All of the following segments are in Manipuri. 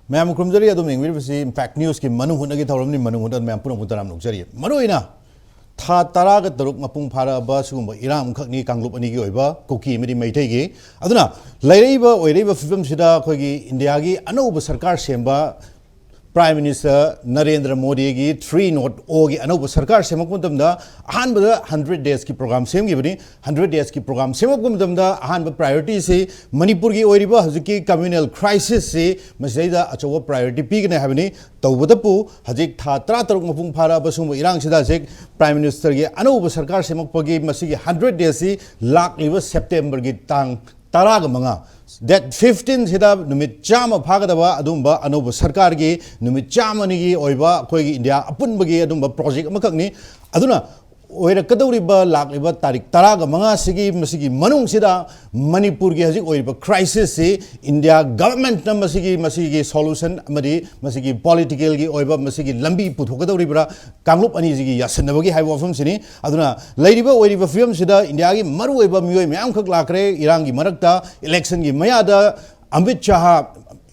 मैम खुमजरी अदुम इंग्लिश इम्पैक्ट न्यूज़ की मनु हुन की थौरम नि मनु हुन मैम पुनः मुतराम नुकजरी मरुइना था तराग तरुक मपुंग फाराबा सुगुम इराम खकनी कांगलुप अनि की ओइबा कुकी मेरी मैथै की अदुना लैरैबा ओइरैबा फिल्म सिदा खोगी इंडिया की अनौब सरकार सेंबा Prime Minister Narendra Modi की 3.0 की अनौब सरकार सेमक मतमदा अहानबदा 100 days की प्रोग्राम सेमगिबनी 100 days की प्रोग्राम सेमक मतमदा अहानब प्रायोरिटी से मणिपुर की ओइरिबा हजिकी कम्युनल क्राइसिस से मसैदा अचौब प्रायोरिटी पीगने हाबनी तौबदपु हजिक था 13 मपुंग फारा बसुम इरांग सिदा से प्राइम मिनिस्टर की अनौब सरकार सेमक पगी मसिगी 100 days से लाखलिबा सेप्टेम्बर की तांग तराग मंगा that 15 सिदा नुमित चाम फागदबा अदुंबा अनौब सरकार की नुमित चामनी की ओइबा कोई इंडिया अपुनबगी अदुंबा प्रोजेक्ट अमखकनी अदुना ओइरकदौरिबा लाखलिबा तारीख तराग मंगा सिगी मसिगी मनुंग सिदा मणिपुर की हजिक ओइबा क्राइसिस से इंडिया गवर्नमेंट न मसिगी सॉल्यूशन अमदी मसिगी पॉलिटिकल की ओइबा मसिगी लंबी पुथोकदौरिबा कांगलुप अनि जिगी यासनबगी हाइब वफम सिनी अदुना लैरिबा ओइरिबा फिल्म सिदा इंडिया की मरु ओइबा मियोय मयाम खक लाखरे इरांग की मरकता इलेक्शन की मयादा Amit Shah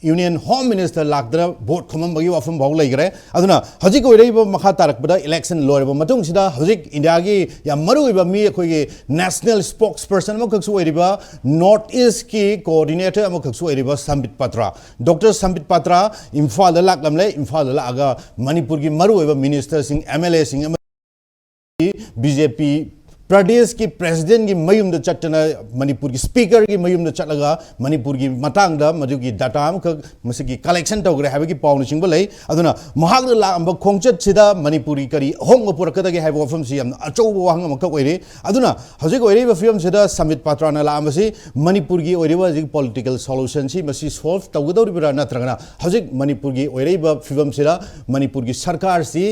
union home minister लाखदर भोट खमबगी वफम भाव लेगरे अदुना हजिक ओइरैबा मखा तारकबदा इलेक्शन लोरबा मतुंग सिदा हजिक इंडिया की या मरुइबा मी अखोगी नेशनल स्पोक्स पर्सन अमखकसु ओइरिबा नॉर्थ ईस्ट की कोऑर्डिनेटर अमखकसु ओइरिबा संबित पात्रा डॉक्टर संबित पात्रा इम्फाल लाकलमले इम्फाल लागा मणिपुर की मरुइबा minister Singh MLA Singh BJP प्रदेश की प्रेसिडेंट की मयुम चटना मणिपुर की स्पीकर की मयुम चलगा मणिपुर की मतंग मधुकी डाटा की कलेक्शन तौग्रे है पावन सिंह अदुना महाग लाब खोचत मणिपुरी करी होंग पुरकदगे है वफम से अचौब वाहंग ओइरे अदुना हजिक ओइरेबा फिल्म सिदा समित पात्राना लामसी मणिपुर की ओइरेबा हजिक पॉलिटिकल सॉल्यूशन सी मसी सॉल्व तौगदौरिबरा नत्रगना हजिक मणिपुर की ओइरेबा फिल्म सिदा मणिपुर की सरकार सी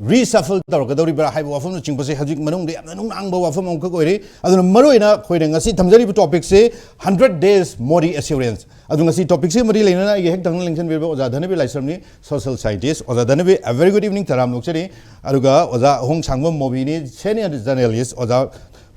reshuffle तौरकदौरिबा है वफम चिंपसे हजिक मनुंग दे यामना नुंगांगबा वफम अंक ओइरे अदुना मरोइना खोइने ngasi थमजरिबा टॉपिक से 100 days Modi assurance अदुना ngasi topic से मरि लेना ये हेक तंग लेंसन बेबा ओजा धनबीर लाइश्रम नि सोशल साइंटिस्ट ओजा Dhanbir a very good evening तराम नोकचरी अरुगा ओजा Ahongsangbam Mobi नि senior journalist ओजा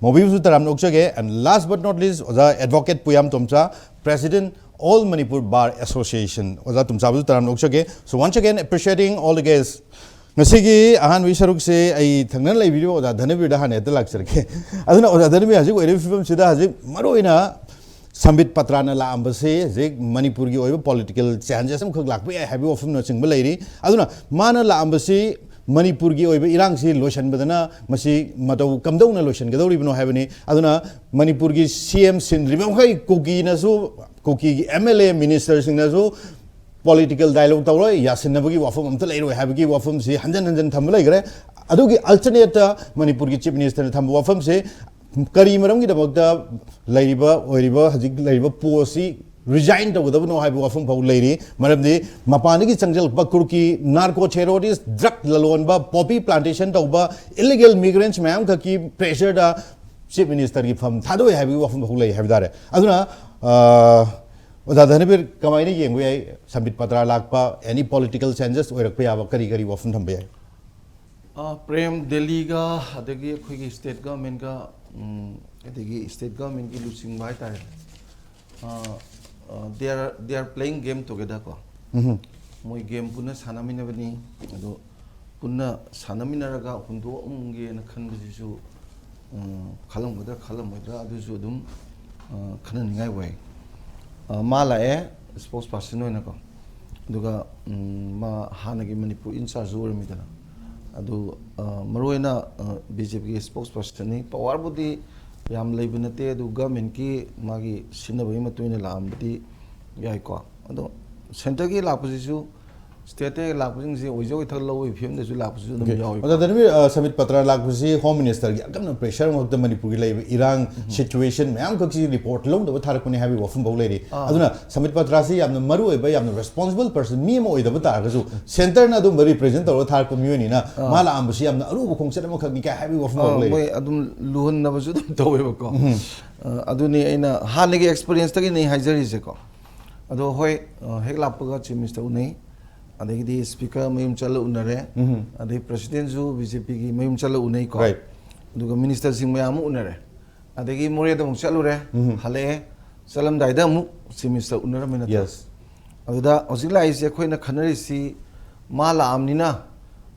Mobi सु तराम नोकचगे and last but not least ओजा advocate Puyam Tomcha president All Manipur Bar Association ओजा तुमसा सु तराम नोकचगे so once again appreciating all the guests नसीगी आहान विसरुक से आई थंगन लाई वीडियो ओजा धनबीर दहान एत लाक्सरके अदुना ओजा धनबीर हजिक ओइरे फिल्म सिदा हजिक मरोइना संबित पत्राना लांबसे हजिक मणिपुर की ओइबा पॉलिटिकल चेंजेस हम खक लाकबे हैबी ऑफम न चिंग बलैरी अदुना माना लांबसे मणिपुर की ओइबा इरांग से लोशन बदना मसी मतौ कमदौना लोशन गदौरी बनो हैबनी अदुना मणिपुर की सीएम सिंद्रिबा खै कोकी नसु कोकी की एमएलए मिनिस्टर सिंग नसु political dialogue tawro yasinabagi wafam amta leiro habagi wafam se hanjan tham leigre adugi alternate manipur ki chief minister tham wafam se kari maram gi dabakta leiriba oiriba hajik leiriba posi resign tawdab no habi wafam phau leiri maramdi mapani ki changjal bakur ki narco terrorist drug lalon ba poppy plantation tawba illegal migrants mayam ka ki pressure da chief minister ki pham thado habi wafam phau lei habidare aduna ओजा धनबीर कमाइने येंगबे याई संबित पत्रा लाकपा एनी पॉलिटिकल चेंजेस ओइरकपे याबा करी करी वफम थंबे याई प्रेम दिल्ली का अदगी अखोगी स्टेट गवर्नमेंट का अदगी स्टेट गवर्नमेंट की लुसिंग बाय तारे they are playing game together ko moi game punna sanamina bani ado punna sanamina raga hundo umge na khan bisu khalam modra adu su dum khanan ngai wai Mala spokes person होना को दुगा मा हानगी मणिपुर इंचार्ज ओरमिदना अदु मरोइना बीजेपी की स्पोक्स पर्सन नि पावर बुदी याम लेबनते अदु गवर्नमेंट की मागी सिनबई मतुइना लामबदी याई को अदु सेंटर की लापोजिसु स्टेट लापोजिंग से ओइजो इथल लवि फिल्म दसु लापोजिसु दम याई अदु दनबी समित पत्र लापोजि होम मिनिस्टर की अकम प्रेशर मक द मणिपुर की लेब इरांग सिचुएशन मैम कक्सी रिपोर्ट लो द थारकने हैबी वफम बौ लेरी अदुना समित पत्र से यामन मरु ओइबा यामन रिस्पांसिबल पर्सन मी म ओइदब तारगसु सेंटर ना दु रिप्रेजेंट तरो थारक मियोनी ना माला आमबसी यामन अरु खोंगसेट म खकनि का हैबी वफम बौ लेरी मोय अदुम लुहन नबसु दम तोवेबको अदुनी अइना हानगी एक्सपीरियंस तगी नै हाइजरी से को अदो होय हेक लापगा चीफ मिनिस्टर उनै अदगी स्पीकर मयुम चल उनरे अदगी प्रेसिडेंट जो बीजेपी की मयुम चल उनै को दुगा मिनिस्टर सिंह मयाम उनरे अदगी मोरे दम चलुरे हले चलम दाइदा मु चीफ मिनिस्टर उनरे मेना aduda hojik lai se khoina khanari si mala amnina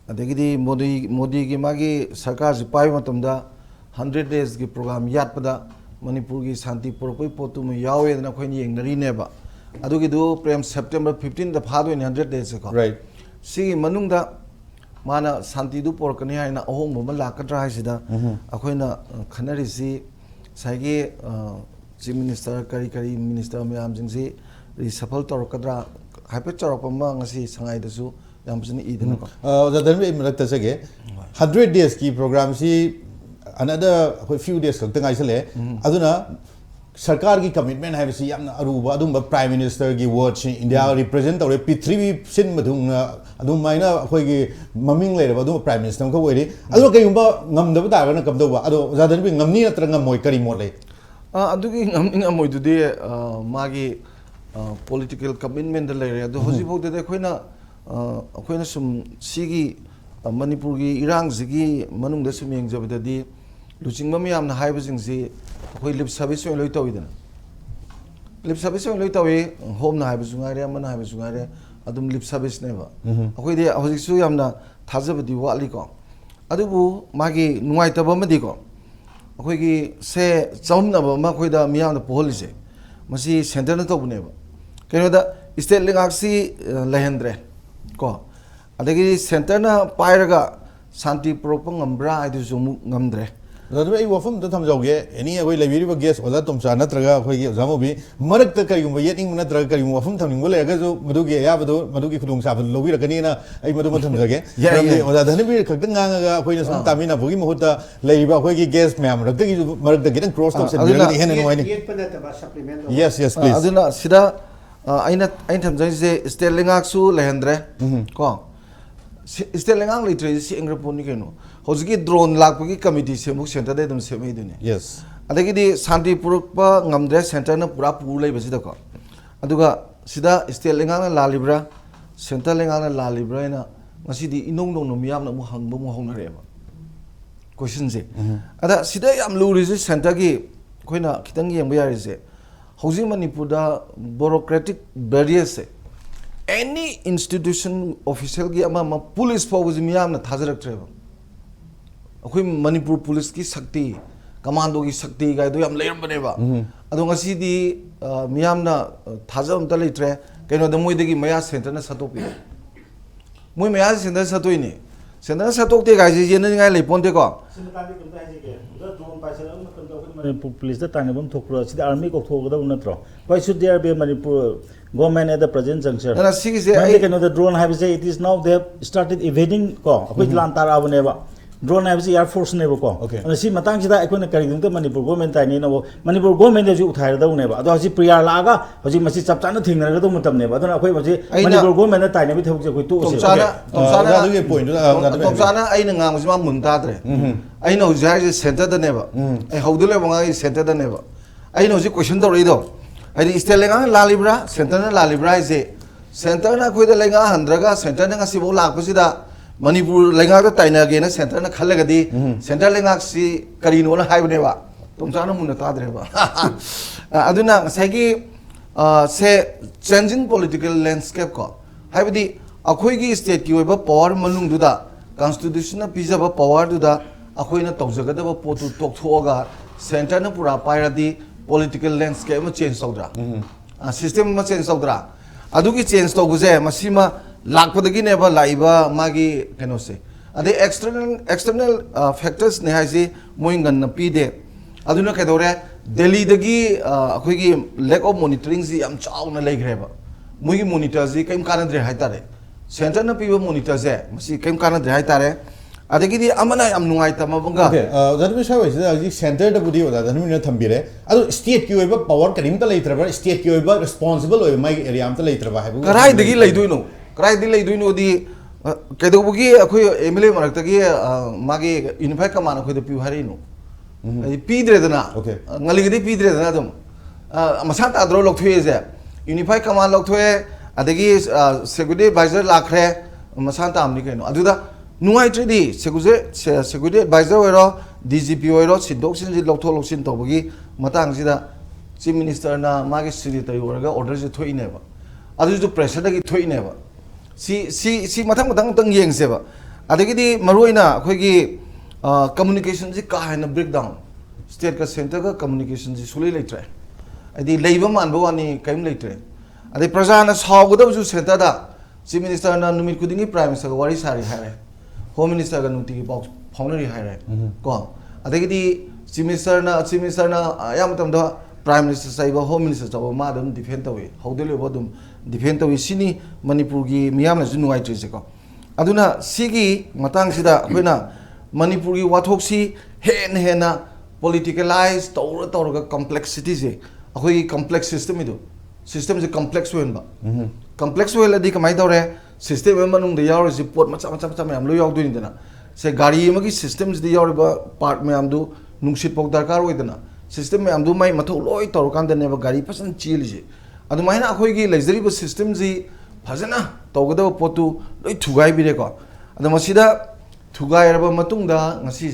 adagidi modi gi magi sarkar ji pai matamda 100 days gi program yatpada manipur gi shanti porpoi potu mu yawe na khoini yengnari neba adugi du prem september 15 da phado in 100 days ko right si manung da mana shanti du porkani haina ahongbo lakadra haisida akhoina khanari si saigi chief minister kari minister myam jingsi reshuffle torkadra hype chorpama ngasi sangai dasu yam jini idena ko Dhanabir marakta sage 100 days ki program si another few days khak tangai sale aduna sarkar ki commitment hai bisi yamna aruba adum prime minister ki words India represent tawre P3 sin madung adum maina khoi gi maming le ba adum prime minister ko weri adu kai umba ngamda ba na kamdo ba adu Dhanabir ngamni natra ngamoi kari mod le adugi ngamoi du de magi political commitment da le adu hoji bok de khoina sum sigi manipur gi irang sigi manung da sum yeng jabda di luchingba miyam na haiba jingsi khoi lip service loi tawidana lip service loi tawi home na haiba jungare man haiba jungare adum lip service ne ba khoi de hoji su yamna thajabdi wali ko adubu magi nuai taba madi ko khoi gi se chaun ba ma khoi da miyam da polise masi center na tawne ba keno da state lingaksi lehendre ko adagi center na pairaga shanti propang ngambra aidu jumu ngamdre Dhanabir wafam da thamjauge any away library ba guest Oza Tomcha natraga khoi gi Zamobi marak ta kari gumba yeting natraga kari wafam thamning bole aga jo madugi ya madugi khudung sa lobi rakani na ai madu thamjage Oza Dhanabir khakta nganga khoi na sum tamina bogi mohota leiba khoi gi guest ma'am rakta gi marak da gidan cross talk se dirani hen no wani yes please aduna sida aina thamjai se state lingak su lehendre ko state lingak litre si engraponi keno hojiki drone lakpagi committee se muk center de dum semai dune yes adagi di shanti purukpa ngamdre center na pura pu lai basi da ko aduga sida state lengang na lalibra center lengang na lalibra na ngasi di inong nong miyam na mu hangbo mu hong na re ba question je ada sida yam luri se center gi khoina khitang yeng ba yari se hoji manipur da bureaucratic barriers se any institution official gi ama police power miyam na thajarak tre ba अखोई मणिपुर पुलिस की शक्ति कमांडो की शक्ति गाय दो हम लेरम बनेबा अदो ngasi di miyamna thajam ta leitre keno da moi degi maya center na satopi moi maya center satoi ni center satok te gai je ne ngai leipon te ko Manipur police da tanibam thokra sida army ko thokda unatro why should there be Manipur government at the present juncture na sigi se I know the drone have say it is now they have started evading ko akoi lan tara abneba drone have say air force ne ko and si matang sida akoi na kari dum te Manipur government tai ni no Manipur government ju uthai da uneba ado si priya laga hoji masi chap chana thingna ga do mutam ne ba adona akoi masi Manipur government na tai ne bi thok je koi to se tomsana du ge point tomsana ai na ngang ma mun ta tre ai no jai center da ne ba ai haudule banga center da ne ba ai no ji question do ri do ai state lenga lalibra center na lalibra ise center na khoi da lenga handraga center na ngasi bo lak pasida Manipur lenga da taina ge na center na khalaga di center lenga si kari no na hai bane ba tomsana mun ta dre ba aduna sagi se changing political landscape ko hai bidi akhoi gi state ki oiba power manung du da constitution na pizza ba power du da akhoi na tawjaga da ba potu tok thoga center na pura paira di political landscape ma change tawdra system ma change tawdra adu ki change to guje masima lakpadagi ne ba laiba magi keno se ade external factors ne haisi moingan na pi de aduna ka dore delhi dagi akhoi gi lack of monitoring ji am chaw na leigre ba moigi monitor ji kaim kanadre haitare center na pi ba monitor je masi kaim kanadre haitare adagi di amana am nungai tama banga Dhanabir sai wai sida center da budi oda Dhanabir na thambire adu state ki oiba power karim ta leitraba state ki oiba responsible oiba mai area am ta leitraba haibu karai dagi leiduino karai di leiduino di kedo bugi akhoi MLA marak tagi magi unified command akhoi da pi harino pi dre dana ngali gi pi dre dana dum masa ta dro lokthwe je unified command lokthwe adagi security advisor lakhre masa ta amni kaino aduda nuai tredi security advisor oiro DGP oiro sindok sinji lokthol loksin tobagi matang sida chief minister na magi secretary oraga order je thoi ne ba अदुजु प्रेशर दगी थोइनेबा सी मथंग मथंग तंग येंगसेबा अदगिदी मरोइना अखोइगी कम्युनिकेशन जी का हैना ब्रेक डाउन स्टेट का सेंटर का कम्युनिकेशन जी सुले लेट्रे अदि लेइबा मानबा वानी काइम लेट्रे अदि प्रजाना सावगदबजु सेंटर दा चीफ मिनिस्टर ना नुमित खुदिंगी प्राइम मिनिस्टर वारी सारी हारे होम मिनिस्टर का नुति बॉक्स फाउंडरी हारे को अदगिदी चीफ मिनिस्टर ना याम तमदा प्राइम मिनिस्टर साइबा होम मिनिस्टर चाबो मा दम डिफेंड तवे हौदलेबो दम डिफेंड तवे सिनी मणिपुर की मियामना जु नुवाइत्रिसे को अदुना सिगी मतंग सिदा अखोइना मणिपुर की वाथोक्सी हेना पॉलिटिकलाइज तौर कॉम्प्लेक्सिटी से अखोई कॉम्प्लेक्स सिस्टम से कॉम्प्लेक्स होइनबा कॉम्प्लेक्स होइलदि कमाइ तौरे सिस्टम मनुंग दे यावरसि पोट मचा मैम लो यावदोइनिदना से गाड़ी अमगी सिस्टम से यावरबा पार्ट मैम दु नुंगसित पौ दरकार होइदना सिस्टम मैम दु माइ मथौ लोय तौर कांदनेबा गाड़ी फसन चीलिजे अदुमाइना अखोइगी लेजरिबा system ji फजना तौगदबा पोतु Loy थुगाइ बिरेको अदमसिदा थुगाइरबा मतुंगदा ngasi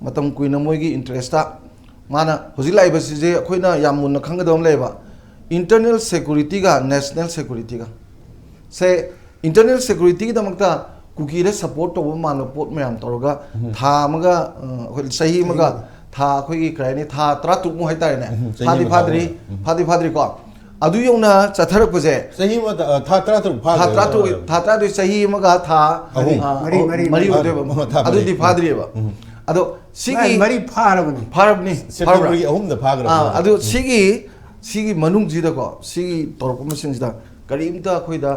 matam kuina moigi interest ta mana hojilai basi je akoina yam mun khangdom leba internal security ga national security ga se internal security da makta kuki re support to mano pot mayam toroga tha maga sahi maga tha khoi gi krai ni tha tra tu mu hai ta ne phadri ko adu yona chathar puje sahi ma tha tra tu sahi maga tha mari ode adu di phadri ba ado sigi mari farabni September gi ahum da phagra ado sigi manung ji da ko sigi torp machine ji da karimta khoi da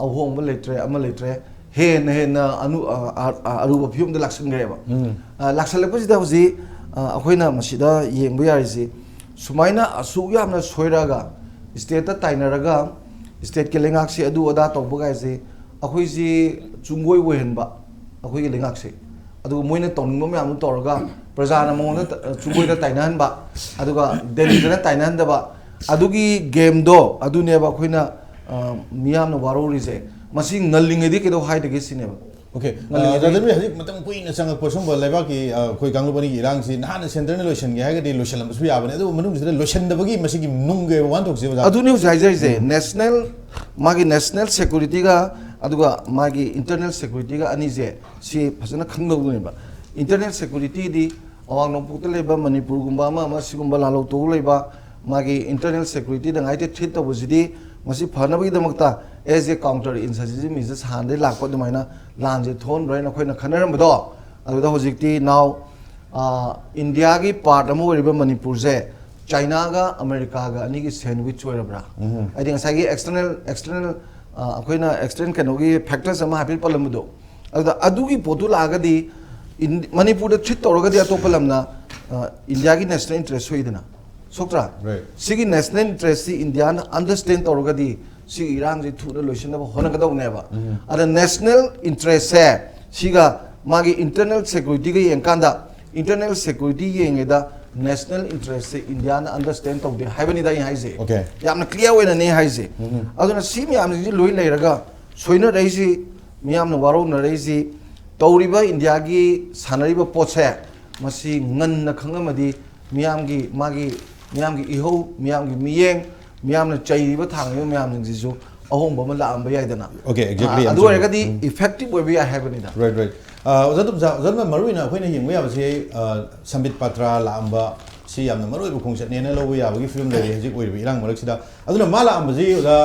ahong ma letre ama letre he na anu aruba phium da laksan gre ba laksan le ji da hoji akhoina masida yengbu yari ji sumaina asu yamna soiraga state ta tainaraga state ke lengak se adu oda to bugai ji akhoi ji chungoi wehenba akhoi ge lengak se अदु मोइने तोनिंगो म्याम तोरगा प्रजाना मोंगना चुबोइदा ताइनानबा अदुगा दिल्लीदना ताइनानदबा अदुगी गेम दो अदुनेबा खोइना मियामना वारोरिजे मसि ngalingedi kedo haidege sineba okay जदमी हजि मतम कुइन संग पोसम बलेबा की कोई गांगलबनी इरांग सि नान सेंटर ने लोशन गे हागदि लोशन लमसु याबने अदु मनुम जिदे लोशन दबगी मसि की नुंगे वन टॉक से अदुने जाइजे नेशनल मागी नेशनल सिक्योरिटी का अदुगा मागी इंटरनल सिक्योरिटी का अनिजे सि फसना खंगदोनेबा इंटरनल सिक्योरिटी दि अवांग नोपुत लेबा मणिपुर गुंबा मा सिगुंबा लालो तो लेबा मागी इंटरनल सिक्योरिटी दंगाइते थ्रेट तबजिदि मसि फनबगी दमकता एज ए काउंटर इंसर्जेंसी मिजस हांदे लाको दमाइना लांजे थोन रैना खोइना खनरमबदो अदुदा होजिकति नाउ इंडिया की पार्ट अमो ओरिबा मणिपुर जे चाइना का अमेरिका का अनि की सैंडविच ओइरब्रा आई थिंक सागी एक्सटर्नल अखोइना एक्सटर्नल कनोगी फैक्टर्स अमा हापिल पलमदो अदुदा अदुगी पोतु लागदी मणिपुर द थ्रिट तोरगदी अतोपलमना इंडिया की नेशनल इंटरेस्ट होइदना सोक्ट्रा सिगी नेशनल इंटरेस्ट सी इंडिया ना अंडरस्टैंड तोरगदी सी इरान जी थुना लोशन द होनगदौनेबा अद नेशनल इंटरेस्ट है सिगा मागी इंटरनल सिक्योरिटी के यंकांदा इंटरनल सिक्योरिटी येंगेदा नेशनल इंटरेस्ट से इंडिया ना अंडरस्टैंड तौदे हाइबनी दाई हाइजे यामना क्लियर ओइना ने हाइजे अदुना सी मियाम जी लोइ लेरगा सोइना रैसी मियाम न वारो न रैसी तौरिबा इंडिया की सानरिबा पोछे मसी ngन न खंगमदी मियाम की मागी मियाम की इहो मियाम की मियेंग मियाम न चाइरिबा थांगिबा मियाम जिजु अहोंबा म लांबा याइदना okay exactly अदु ओरगदी इफेक्टिव ओइबा या हाइबनी दा right जदम मरुइना अखोइना यंगबा याबसे संबित पत्र लांबा सी यामना मरुइबु खोंचनेना लौबा याबगी फिल्म लेरि हजिक ओइबि इरांग मरकसिदा अदुना मा लांबजी ओदा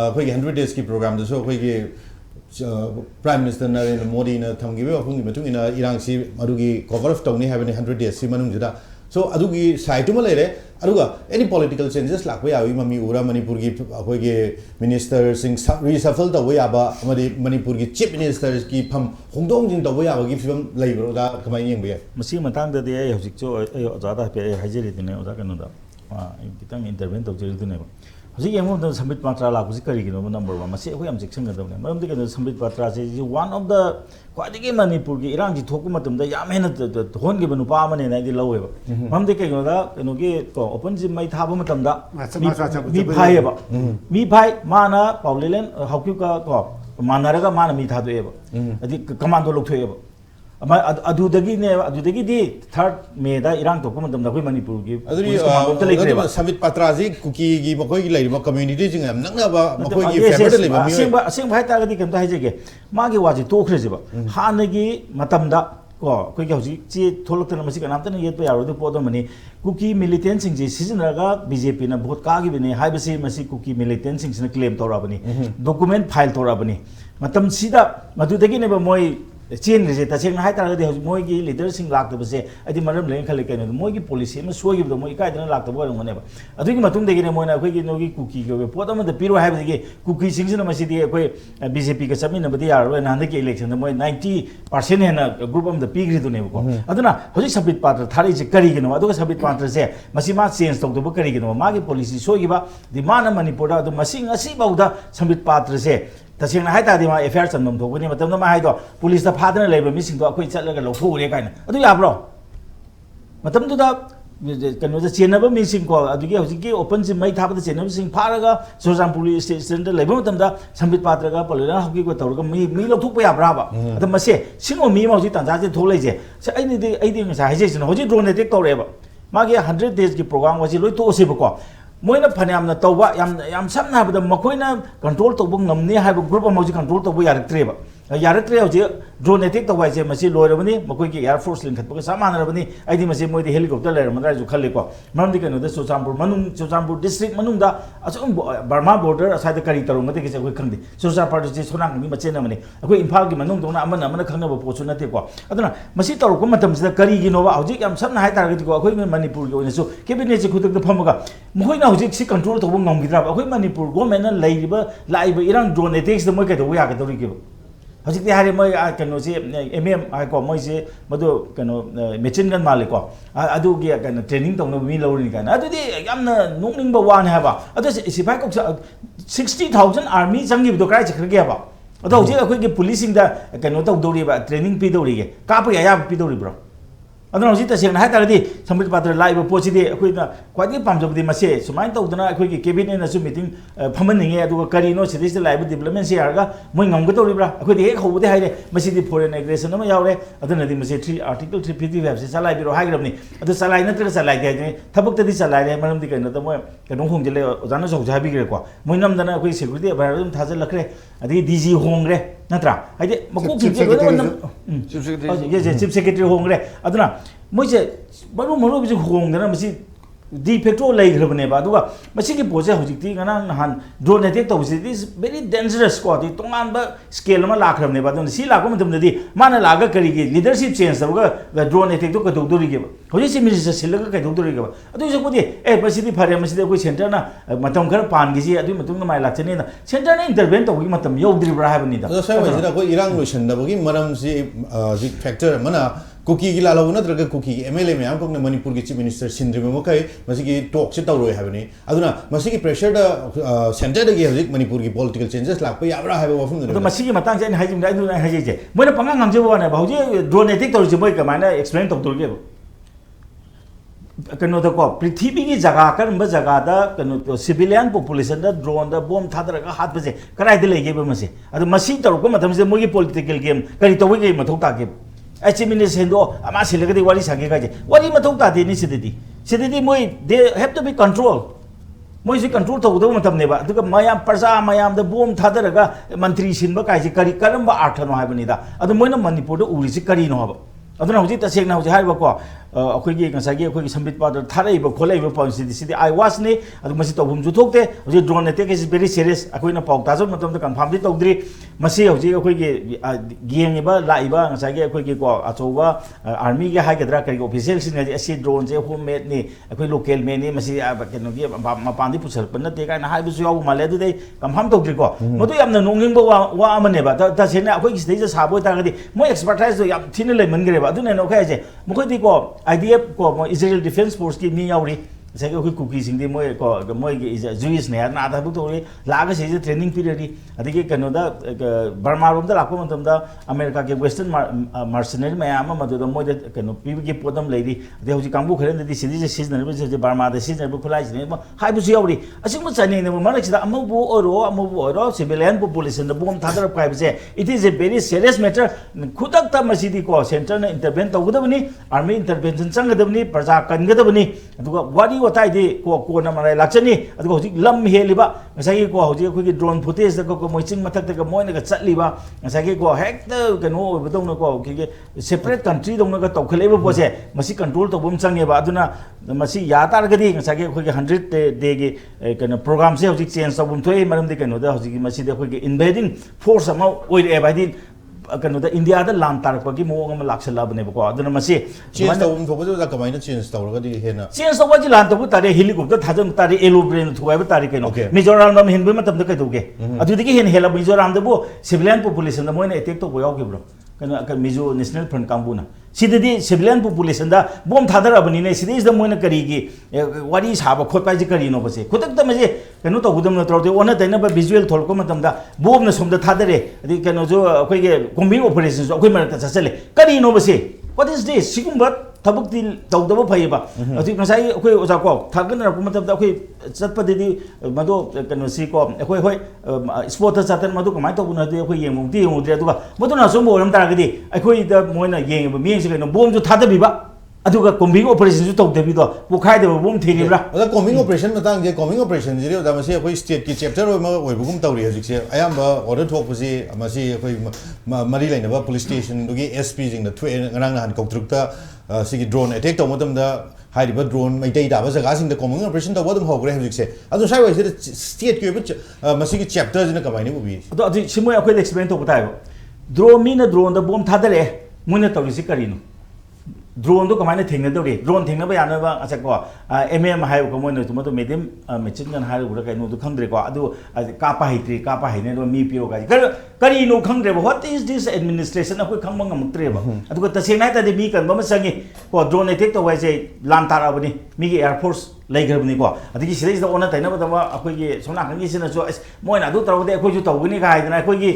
अखोइगी 100 days की प्रोग्राम दसो अखोइगी प्राइम मिनिस्टर नरेंद्र मोदी ने थमगिबे वफुंगी मतुंगिना इरांगसी मरुगी cover up तौनी हाबने 100 days C मनुंगजिदा so adugi side ma lere aduga any political changes lakwa yawi mami ura manipur gi akhoi minister sing reshuffle ta wa ba amadi manipur gi chief ministers ki pham hongdong jin ta wa ba gi film leibro da kamai yeng be masi matang da de hojik cho oja da pe hajeri dine oja kanu da kitang intervene to jeri dine hojik yemo da sambit patra la kusi kari gino number 1 masi akhoi am section ga da ne maram de ke sambit patra se one of the kwadi manipur gi irang ji thoku matum da yam hena hon gi banu pa mane na di lowe ba mam de ke da no gi ko open ji mai tha ba matam da mi phai ba mi phai mana paulilen hokyu ka ko manara ga mana mi tha do ba adi commando lok thoye ba अदुदगी the 3rd May दा इरांग तो कुमतम दा कोई मणिपुर की समित पत्राजी कुकी की मकोई की लाइव कम्युनिटी जिंग नंगनाबा मकोई की फेवर दे लेबा असेंग भाई तागदी केम ता हाइजेगे मागी वाजी तोखरेजेबा हानगी मतमदा को कोई हौजी चे थोलक्तन मसी कनामतन येत यारोदो पोदो मनी कुकी मिलिटेंट सिंग जी सिजनरगा बीजेपी ना भोट कागी बने हाइबसे मसी कुकी मिलिटेंट सिंग ने क्लेम तोराबनी डॉक्यूमेंट फाइल तोराबनी मतम सीदा मदुदगी ने मोय चेन रिजे तसेंग हाय तारगदि हौजी मोय की लीडर सिंग लाक्तबसे अदि मरम लेन खले केनो मोय की पॉलिसी म सोगिबदो मोय कायदना लाक्तबो रंगनेबा अदुगी मतुंग देगिने मोयना अखोय की नोगी कुकी के पोत अमद पिरो हायबदि कुकी सिंगजना मसिदि अखोय बीजेपी का समिनबदि यारो नांदे के इलेक्शन मोय 90% हेना ग्रुप अमद पिग्रिदुनेबको अदुना हौजी सबित पात्र थारिजे करिगिनो अदुगा सबित पात्र से मसिमा चेंज तौदबो करिगिनो मागी पॉलिसी सोगिबा दि माना मणिपुर अदु मसिंग असि बाउदा सबित पात्र से तसेंना हाय तादि मा एफआईआर चंदम थोबनि मतम मा हाय दो पुलिस दा फादना लेबा मिसिंग दो अखोय चलगा लौथोरे कायना अदु याब्रो मतम दुदा कनो जे चेनब मिसिंग को अदुगी हौजिकी ओपन से मै थाबदा चेनब सिंग फारगा सोजाम पुलिस स्टेशन दा लेबा मतम दा संबित पात्रगा पलरा हकी को तौरगा मी लौथोप याब्राबा अद मसे सिंगो मी मौजि तंजा जे थोलेजे से आइदि ngसा हाइजेसन हौजि ड्रोन अटैक तौरेबा मागे 100 days की प्रोग्राम वाजि लोइ तोसेबको मोइना फनामना तौबा याम समना हाबदा मखोइना कंट्रोल तौब ngमने हाइब ग्रुप अमौजि कंट्रोल तौब यारक्त्रेबा यारक्त्रे हौजि ड्रोन अटैक तौबाइसे मसि लोइरबनि मखोइ की एयर फोर्स लिंखतबगा सामानरबनि आइदि मसि मोइदि हेलीकॉप्टर लेरमदा जु खल्लेको मरमदि कनो the चुचामपुर district मनुंगदा assume Burma border acid करी तरुंगदि के अखोइ खंगदि चुचामपुर जे सोनांगनि मचेन मने अखोइ इम्फाल की मनुंग दोना अमन खंगब पोचु नतेको अदुना मसि तरुको मतमसिदा करिगिनोबा हौजि याम समना हाय तारगदिको अखोइ मणिपुर के ओइनसु कैबिनेट से खुदक फमगा मोइना हौजि सि कंट्रोल तौब ngमगिद्रा अखोइ मणिपुर गवर्नमेंट लाइरिबा लाइबा इरांग ड्रोन अटैक्स द मोइ कदो यागदौरिगे हजिक हारे मैं कनो से एमएम को मैं से मधु कनो मेचिन गन माले को अदुगी कनो ट्रेनिंग तौनो मी लौरिनि काना अदुदि यामना नोकनिंग बा वान हाबा अदु सिपाई को 60,000 आर्मी संगी बदो क्राइ चखरगे हाबा अदु हजिक अखोइ के पुलिसिंग दा कनो तौदौरिबा ट्रेनिंग पिदौरिगे काप या पिदौरिब्रो अदुना हजिक तसेंना हाय तारदि संबित पात्र लाइव पोचिदि अखोइना क्वाइदि पामजबदि मसे सुमाइन तौदना अखोइ के कैबिनेट नसु मीटिंग फमनिंगे अदुगा करिनो सिदिस लाइव डेवलपमेंट से यारगा मोइ ngमगदौरिब्रा अखोइदि हेक हौबदि हाइरे मसिदि फॉरेन एग्रेशन अमा यावरे अदुनदि मसे 3 आर्टिकल 355 से चलाइबिरो हाइग्रबनि अदु चलाइ नत्रगा चलाइ दे थबक्तदि चलाइरे मरमदि कनो त मोइ कनो होंगजले ओजाना सौजा हाबिग्रेको मोइ नमदना अखोइ सिक्युरिटी अबारदम थाज लखरे अदि डीजी होंगरे नत्रा हाइदे मकु चीफ सेक्रेटरी होंगरे अदुना मोइसे मरु बिजु होंगदना मसी डी फैक्टो लेग्रबनेबा अदुगा मसिगी पोजे हजिकति गना नहान ड्रोन अटैक तौबसि इज वेरी डेंजरस को दि तोंगानबा स्केल मा लाख्रबनेबा दन सि लाको मतमदि माना लागा करिगे लीडरशिप चेंज तौगा ड्रोन अटैक तो कदौदोरिगे हजि सि मिनिस्टर सिलगा कदौदोरिगे अदु जकोदि मसिदि फारे मसिदि कोइ सेंटर ना मतम खर पानगिसि अदु मतुंग माइ लाचने ना सेंटर ना इंटरवेन तौगी मतम यौद्रिब्रा हाबनि दा सय वजिदा को इरांग लोइसनदबगी मरम सि जि फैक्टर मना कुकी की लालो नत्रगा कुकी एमएलए मैम को मणिपुर की चीफ मिनिस्टर सिंद्रिम मकई मसिगी टॉक से तौरोय हाबनी अदुना मसिगी प्रेशर द सेंटर दगी हजिक मणिपुर की पॉलिटिकल चेंजेस लाप याबरा हाबे वफुम दो मसिगी मतंग जे हाइजिम दाइ दुना हाइजे मोइना पंगा ngमजेबो ने भाउजे ड्रोन अटैक तौरजे मोइ कमाइना एक्सप्लेन तौदोरगे कनो को पृथ्वी की जगह करम जगह दा कनो सिविलियन पॉपुलेशन दा ड्रोन दा बॉम्ब थादरगा हाथ बजे कराइदे लेगेबो मसे अदु मसि तौरको मतम जे मोगी पॉलिटिकल गेम करि तौगे मथौ तागे एचिमिनेस हेंदो अमा सिलगदि वारी सागे गाजे वारी मथौ तादे नि सिदि मोइ दे हैव टू बी कंट्रोल मोइ से कंट्रोल तौदो मतमनेबा अदुगा मयाम प्रजा मयाम दा बॉम्ब थादरगा मंत्री सिनबा काइजे करि करम आर्थनो हाबनिदा अदु मोइना मणिपुर दा उरिसि करिनो हाबा अदुना हौजि तसेंना हौजि हाइबको अखोइगी ngसागी अखोइगी संबित पादर थारैबो खोलैबो पॉलिसी सिदि आई वास ने अदु मसि तौबुम जु थोकते हौजि drone attack is very serious अखोइना पाउ ताजो मतम द कंफर्म दि तौद्रि मसि हौजि अखोइगी गेंगिबा लाइबा ngसागी अखोइगी को अचौबा आर्मी गे हाइगद्रा करि ऑफिशियल सिन गे असि ड्रोन जे होम मेड नि अखोइ लोकल मेन नि मसि केनो गे मपान दि पुसल पन ते काना हाइबु सु याउ माले दु दे कंफर्म तौद्रि को मदु यामना नोंगिंबो वा अमनेबा तसेना अखोइगी सिदि जे साबो तागदि मोइ एक्सपर्टाइज दो याम थिन लेमनग्रेबा अदुना नो खाइजे मखोइदि को आईडीएफ को इजराइल डिफेंस फोर्स की मी याउरी sai ko cookie sing de moi ko moi Jewish ne na da bu to la ga se training period adigi kano da Burma rom da la ko matam da America ke western mercenary mayam ma do moi da kano pi ke podam leiri de hoji kambu kharen de sidi je season ne je Burma da season bu khulai ne hai bu yauri asing mo chani ne ma sida amu oro civilian population da bom thadar kai je it is a very serious matter khudak ta masidi ko center na intervene to gudabni army intervention chang gadabni praja kan gadabni aduga wadi watai de ko na marai lachani aduga hoji lam heliba ngasai ko hoji khoi drone footage da ko moi ching mathak da moi na ga chatliba ngasai ko hekta kano obdong na ko ki separate country dong na ga tawkhleba po se masi control to bom change ba aduna masi ya tar gadi ngasai ko 100 day ge kano program se hoji change to bom thoi maram de kano da hoji masi de ko invading force ama oi e ba din kano da India da lan tar ko gi mo ngam laksala bane ko aduna masi change to to bo da kamai na change to ga di hena change to waji lan to bu tare helicopter thajam tare aeroplane thuai ba tare keno Mizoram ram hin bu matam da kai doge adu digi hen hela Mizoram da bu civilian population da moina attack to bo yaw gi bro kano ka Mizo national front kambuna sidadi civilian population da bom thadar abani ne sidis da moina kari gi wari saba khotpai ji kari no base khutak da maje kano to gudam na trote ona taina ba visual tholko matam da bom na somda thadare adi kano jo akoi ge combing operation jo akoi marata chachale kari no base what is this sigumba tabuk ti tawdaba phaiba ati ngasai akoi oja ko thagan ra matam da akoi chatpa de mado kano si ko akoi hoi sport ta chatan madu kamai to buna de akoi yengmung ti yengmung de aduga madu na som boram tar gadi akoi da moina yeng ba meng se kano bom jo thadabi ba aduga combing operation ju tawdabi do bukhai de bom thiribra ada combing operation matang je combing operation je da masi akoi state ki chapter ma oi bugum tawri hajik se ayamba order thok pusi masi akoi mari laina ba police station dugi SP jing da thwe ngang han koktruk ta sigi drone attack to matam da hai ba drone mai dai da ba jaga sing da combing operation da wadum hogre hajik se adu sai wai se state ki masi ki chapter jina kamai ni ubi adu simoi akoi explain to batai drone mina drone da bom thadare muna tawri si karino drone do kamai thengna do re drone thengna ba yana ba acha ko hai ko mo no to medium machine gun hai ura kai no do khangre ko adu ka pa haine do mi pio ga kari no khangre ba what is this administration akoi khangma ngam tre ba adu ko taseng nai ta de mi kan ba ma sangi ko drone attack to wai se lan tar abani mi gi air force laigarbni ko adigi sidai da ona taina ba ma akoi gi sona kan gi sina so moi na du taw de akoi ju taw gni ga haidana akoi gi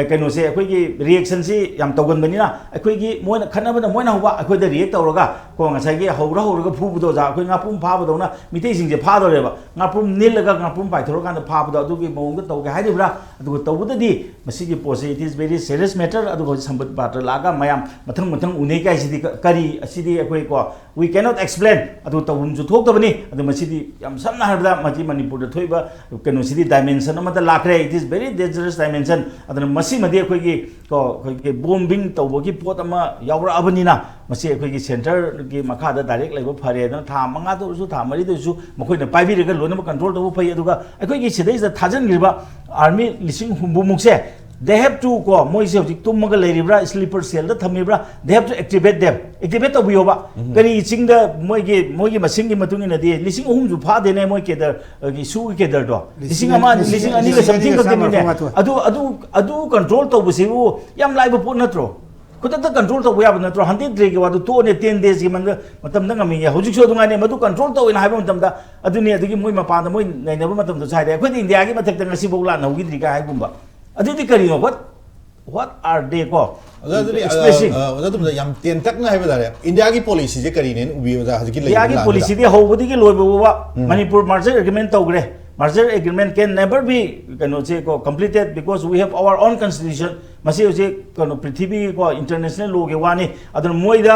kaino se akoi gi reaction si yam tawgan bani na akoi gi moi na khana ba moi na huwa akoi da react tawraga ko ngasai gi hawra ga phu bu do ja akoi nga pum pha ba do na mitei sing je pha do re ba nga pum nil ga nga pum pai thoro kan pha ba do adu gi mong ga taw ga haidi bra adu taw bu da di masi gi pose it is very serious matter adu go sambat ba laga mayam mathang unei kai sidi kari asidi akoi ko we cannot explain adu tawum ju thok da bani masidi yam samna harda maji Manipur da thoiba kano sidi dimension amada lakre it is very dangerous dimension adana masi madi khoi gi ko khoi gi bombing tawbo gi pot ama yawra abani na masi khoi gi center gi makha da direct laiba phare na tha manga to su tha mari to su makhoi na paibi rega lona control to phai aduga khoi gi sidai da thajan girba army lising humbu mukse they have to go moi se hojik tummaga leiribra sleeper cell da thamibra they have to activate them activate to bioba kari ching da moi gi masing gi matuni na de lising ohum ju pha de ne moi ke dar gi su ke dar do lising ani ga something ka ni ne adu control to busibu yam lai bu pon natro kuta ta control to ya natro 100 ge wa to ne 10 days gi man matam da ngami ya hojik so dunga ne madu control to ina haiba matam da adu ne adu gi moi mapa da moi nei na matam da sai de khoi india gi matak da ngasi bogla na gi dri ka hai bumba aditi kari no what are they ko expressing adum yam ten tak na haiba dare india gi policy je kari ne ubi da hajiki lai india gi policy de hobudi gi loiba wa Manipur merger agreement tawgre merger agreement can never be kano che ko completed because we have our own constitution masi je kano prithvi ko international law ge wani adun moida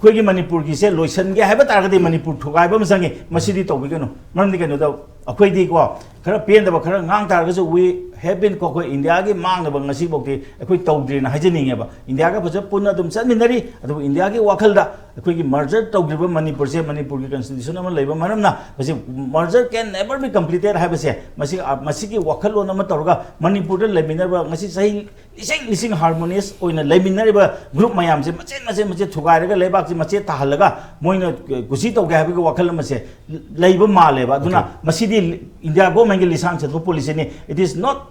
khoi gi Manipur gi se loisan ge haiba tar ga de Manipur thugai ba masangi masi di tawbi kano man di kano da akhoi di ko khara pen da khara ngang tar ga so we have been ko India gi mang na bang asi bokti akhoi tawdri na hajini ba India ga phaja punna dum chanminari adu India gi wakhal da akhoi gi merger tawdri ba Manipur se Manipur gi constitution ama leiba manam na phaji merger can never be completed ha ba se masi gi wakhal lo na ma tawga Manipur da leminar ba ngasi sahi lising harmonious oina leminar ba group mayam se mache thugai ga lebak se mache tahalaga moina gusi tawga ha bi wakhal ma se leiba male ba duna masi di India go mangi lisang se policy ni it is not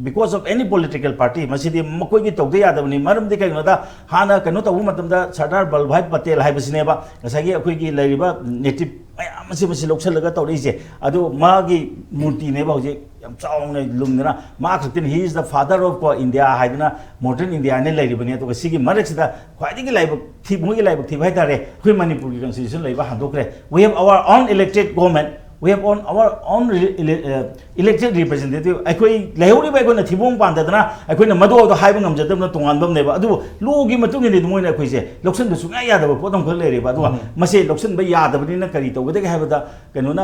because of any political party masidi makoi gi tawde yadabni maram de kai noda hana kanu tawu matam da Sardar Vallabhbhai Patel hai basine ba ngasagi akoi gi lairiba native ꯃꯌꯥꯝ ꯑꯁꯤ ꯂꯧꯁꯜꯂꯒ ꯇꯧꯔꯛꯏꯁꯦ ꯑꯗꯨ ꯃꯥꯒꯤ ꯃꯨꯔꯇꯤꯅꯦꯕ ꯍꯧꯖꯤꯛ ꯌꯥꯝ ꯆꯥꯎꯅ ꯂꯨꯝꯗꯅ ꯃꯥ ꯈꯛꯇꯅꯤ ꯍꯤ ꯏꯁ ꯗ ꯐꯥꯗꯔ ꯑꯣꯐ ꯏꯟꯗꯤꯌꯥ ꯍꯥꯏꯗꯅ ꯃꯣꯗꯔꯟ ꯏꯟꯗꯤꯌꯥꯅ ꯂꯩꯔꯤꯕꯅꯤ ꯑꯗꯨꯒ ꯁꯤꯒꯤ ꯃꯔꯛꯁꯤꯗ ꯈ꯭ꯋꯥꯏꯗꯒꯤ ꯂꯥꯏꯕꯛ ꯃꯣꯏꯒꯤ ꯂꯥꯏꯕꯛ ꯊꯤꯕ ꯍꯥꯏꯇꯥꯔꯦ ꯑꯩꯈꯣꯏ ꯃꯅꯤꯄꯨꯔꯒꯤ ꯀꯟꯁꯇꯤꯇ꯭ꯌꯨꯁꯟ ꯂꯩꯕ ꯍꯟꯗꯣꯛꯈ꯭ꯔꯦ we have our own elected government we have on our own elected representative ꯑꯩꯈꯣꯏ ꯂꯩꯍꯧꯔꯤꯕ ꯑꯩꯈꯣꯏꯅ ꯊꯤꯕꯣꯡ ꯄꯥꯟꯗꯗꯅ ꯑꯩꯈꯣꯏꯅ ꯃꯗꯨꯗꯣ ꯍꯥꯏꯕ ꯉꯝꯖꯗꯕꯅ ꯇꯣꯉꯥꯟꯕꯅꯦꯕ ꯑꯗꯨꯕꯨ ꯂꯣꯒꯤ ꯃꯇꯨꯡ ꯏꯟꯅ ꯃꯣꯏꯅ ꯑꯩꯈꯣꯏꯁꯦ ꯂꯧꯁꯟꯕ ꯁꯨꯡꯌꯥ ꯌꯥꯗꯕ ꯄꯣꯠ ꯑꯃꯈꯛ ꯂꯩꯔꯦꯕ ꯑꯗꯨꯒ ꯃꯁꯤ ꯂꯧꯁꯟꯕ ꯌꯥꯗꯕꯅꯤꯅ ꯀꯔꯤ ꯇꯧꯒꯗꯒꯦ ꯍꯥꯏꯕꯗ ꯀꯩꯅꯣꯅ